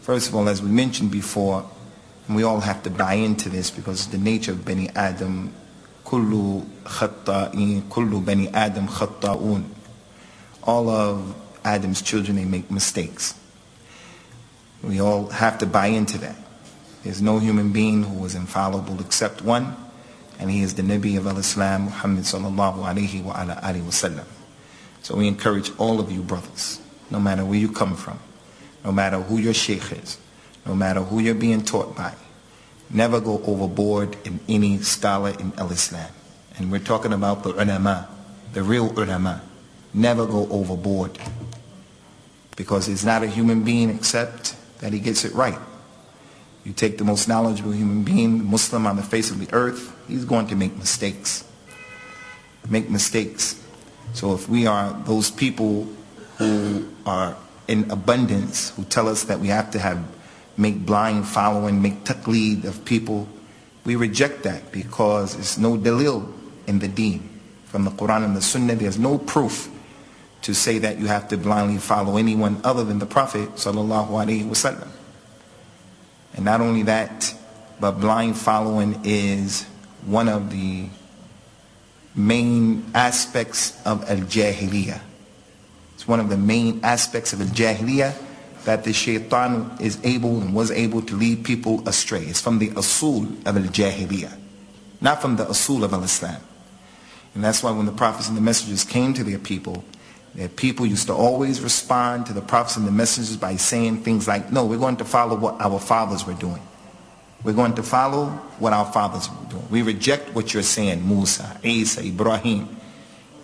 First of all, as we mentioned before, and we all have to buy into this because the nature of Bani Adam, kullu Bani Adam khatta'un. All of Adam's children, they make mistakes. We all have to buy into that. There's no human being who is infallible except one, and he is the Nabi of al-Islam, Muhammad sallallahu alayhi wa ala alihi wa sallam. So we encourage all of you brothers, no matter where you come from, no matter who your Shaykh is, no matter who you're being taught by, never go overboard in any scholar in al-Islam. And we're talking about the ulama, the real ulama. Never go overboard, because he's not a human being except that he gets it right. You take the most knowledgeable human being, Muslim on the face of the earth, he's going to make mistakes. Make mistakes. So if we are those people who are in abundance, who tell us that we have to make blind following, make taqleed of people, we reject that, because it's no dalil in the deen. From the Quran and the Sunnah, there's no proof to say that you have to blindly follow anyone other than the Prophet sallallahu alaihi wasallam. And not only that, but blind following is one of the main aspects of al-jahiliyyah. It's one of the main aspects of al-jahiliyyah that the shaitan is able and was able to lead people astray. It's from the usool of al-jahiliyyah, not from the usool of al-Islam. And that's why when the prophets and the messengers came to their people used to always respond to the prophets and the messengers by saying things like, no, we're going to follow what our fathers were doing. We're going to follow what our fathers were doing. We reject what you're saying, Musa, Isa, Ibrahim.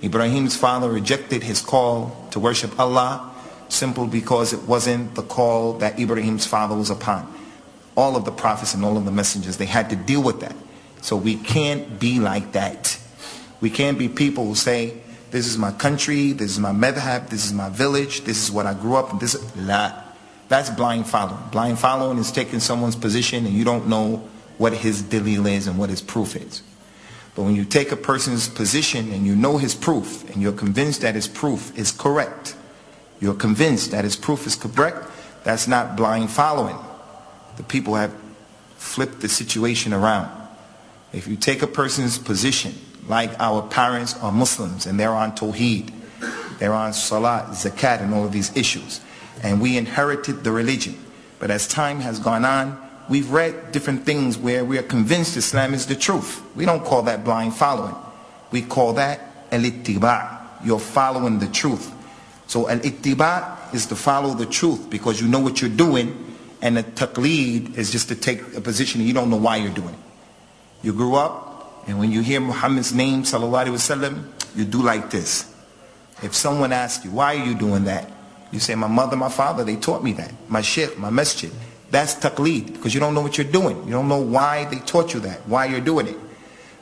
Ibrahim's father rejected his call to worship Allah simply because it wasn't the call that Ibrahim's father was upon. All of the prophets and all of the messengers, they had to deal with that. So we can't be like that. We can't be people who say, this is my country, this is my madhab, this is my village, this is what I grew up in, that's blind following. Blind following is taking someone's position and you don't know what his dalil is and what his proof is. But when you take a person's position and you know his proof and you're convinced that his proof is correct, you're convinced that his proof is correct, that's not blind following. The people have flipped the situation around. If you take a person's position, like our parents are Muslims and they're on Tawheed, they're on Salat, Zakat and all of these issues, and we inherited the religion. But as time has gone on, we've read different things where we are convinced Islam is the truth. We don't call that blind following. We call that al-ittiba'. You're following the truth. So al-ittiba' is to follow the truth because you know what you're doing, and the taqleed is just to take a position and you don't know why you're doing it. You grew up, and when you hear Muhammad's name, sallallahu alaihi wasallam, you do like this. If someone asks you, why are you doing that? You say, my mother, my father, they taught me that. My shaykh, my masjid. That's taqleed, because you don't know what you're doing. You don't know why they taught you that, why you're doing it.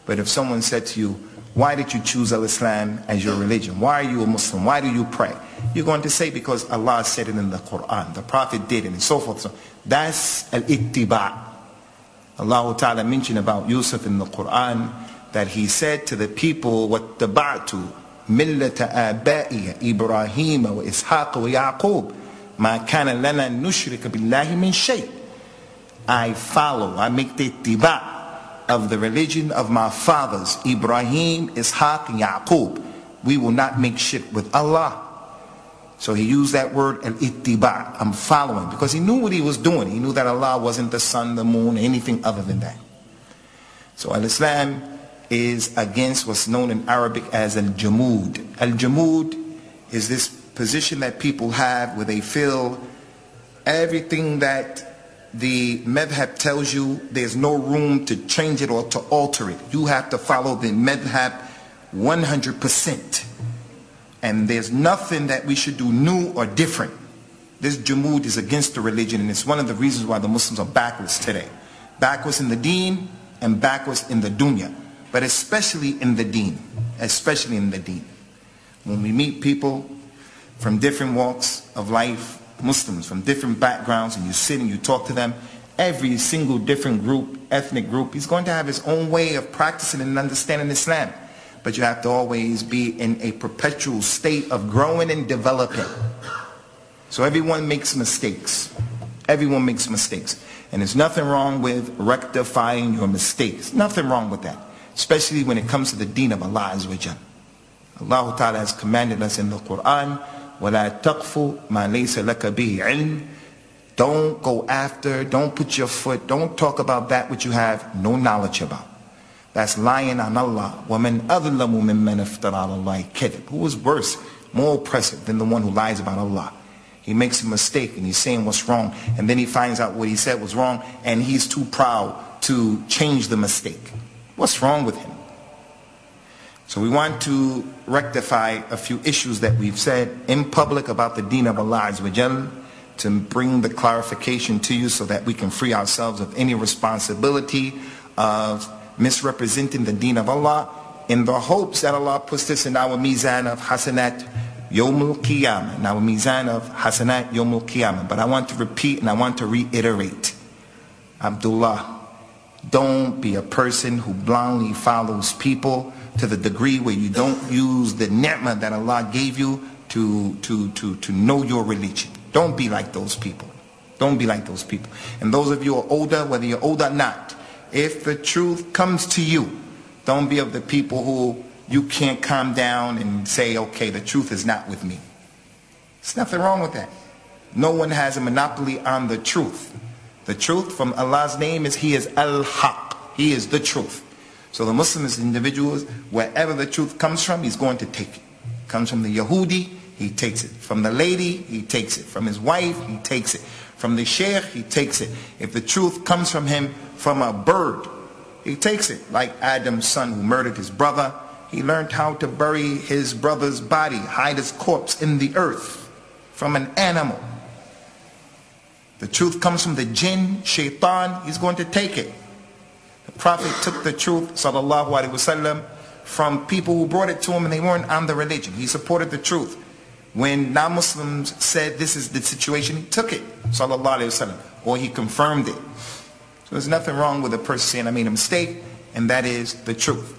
But if someone said to you, why did you choose al-Islam as your religion? Why are you a Muslim? Why do you pray? You're going to say, because Allah said it in the Quran. The Prophet did it, and so forth. So that's al-ittiba'. Allah Ta'ala mentioned about Yusuf in the Quran that he said to the people, وَاتَّبَعْتُ مِلَّةَ آبَائِيَ إِبْرَاهِيمَ وَإِسْحَاقَ وَيَعْقُوبَ مَا كَانَ لَنَا نُشْرِكَ بِاللَّهِ مِنْ شَيْءٍ. I follow, I make the ittiba' of the religion of my fathers, Ibrahim, Ishaq, and Yaqub. We will not make shirk with Allah. So he used that word, al-ittiba', I'm following, because he knew what he was doing. He knew that Allah wasn't the sun, the moon, anything other than that. So al-Islam is against what's known in Arabic as al-jamud. Al-jamud is this position that people have where they feel everything that the madhab tells you, there's no room to change it or to alter it. You have to follow the madhab 100%. And there's nothing that we should do new or different. This jamud is against the religion, and it's one of the reasons why the Muslims are backwards today. Backwards in the deen and backwards in the dunya. But especially in the deen. Especially in the deen. When we meet people from different walks of life, Muslims from different backgrounds, and you sit and you talk to them, every single different group, ethnic group, he's going to have his own way of practicing and understanding Islam. But you have to always be in a perpetual state of growing and developing. So everyone makes mistakes. Everyone makes mistakes. And there's nothing wrong with rectifying your mistakes. Nothing wrong with that. Especially when it comes to the deen of Allah Azza wa Jal. Allah Ta'ala has commanded us in the Quran, وَلَا تَقْفُ مَا لَيْسَ لَكَ بِهِ عِلْمٍ. Don't go after, don't put your foot, don't talk about that which you have no knowledge about. That's lying on Allah. وَمَنْ أَظْلَمُ مِمَّنْ افْتَرَى عَلَى اللَّهِ كَذِبًا. Who is worse, more oppressive than the one who lies about Allah? He makes a mistake and he's saying what's wrong, and then he finds out what he said was wrong, and he's too proud to change the mistake. What's wrong with him? So we want to rectify a few issues that we've said in public about the deen of Allah Azza wa Jal, to bring the clarification to you so that we can free ourselves of any responsibility of misrepresenting the deen of Allah, in the hopes that Allah puts this in our mizan of hasanat Yawmul Qiyamah, in our mizan of hasanat Yawmul Qiyamah. But I want to repeat and I want to reiterate, Abdullah, don't be a person who blindly follows people to the degree where you don't use the ni'mah that Allah gave you to know your religion. Don't be like those people. Don't be like those people. And those of you who are older, whether you're older or not, if the truth comes to you, don't be of the people who you can't calm down and say, okay, the truth is not with me. There's nothing wrong with that. No one has a monopoly on the truth. The truth from Allah's name is He is al-haq. He is the truth. So the Muslim is individuals, wherever the truth comes from, he's going to take it. Comes from the Yahudi, he takes it. From the lady, he takes it. From his wife, he takes it. From the Shaykh, he takes it. If the truth comes from him, from a bird, he takes it. Like Adam's son who murdered his brother, he learned how to bury his brother's body, hide his corpse in the earth from an animal. The truth comes from the jinn, shaitan, he's going to take it. The Prophet took the truth, sallallahu alaihi wasallam, from people who brought it to him and they weren't on the religion. He supported the truth. When non-Muslims said this is the situation, he took it, sallallahu alaihi wasallam, or he confirmed it. So there's nothing wrong with a person saying I made a mistake, and that is the truth.